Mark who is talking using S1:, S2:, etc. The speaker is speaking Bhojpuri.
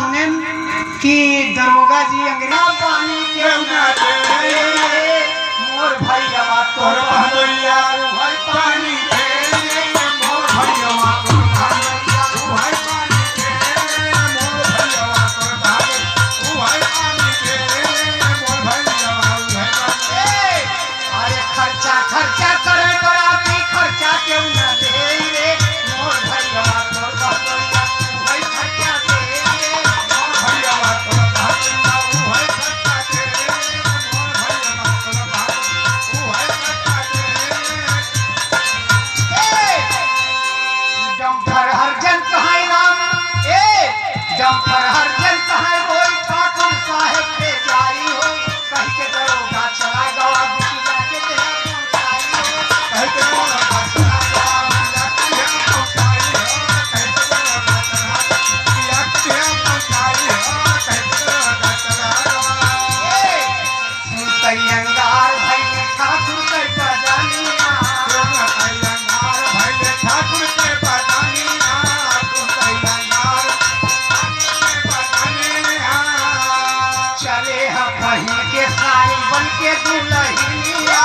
S1: सुने कि दरोगा जी अंग्रेजा पानी के मोर भैया तोर भैया भाई पानी के मोर भैया तोर भैया भाई पानी के मोर भैया तोर भाई पानी के मोर भैया भाई अरे खर्चा खर्चा करे बराती खर्चा क्यों ना दे रे मोर भैया तोर भैया भाई खर्चा दे मोर भैया तोर भैया भाई खर्चा दे मोर भैया तोर भाई खर्चा दे जम्फर हरजन कहाई राम जम्फर हरजन कहाई बोल ठाकुर साहेब पे जाई हो कह के दरोगा चला गवा दुखिया के तेरा पहुंचाई हो कह के दरोगा चला गवा दुखिया के तेरा पहुंचाई हो कह के दरोगा चला दुखिया के तेरा पहुंचाई हो कह के दरोगा चला गवा सुनतई अंगार भाई ठाकुर के पजानिया सुनतई अंगार भाई ठाकुर के पजानिया सुनतई अंगार चले हम कहीं के साई बन के दुल्हनिया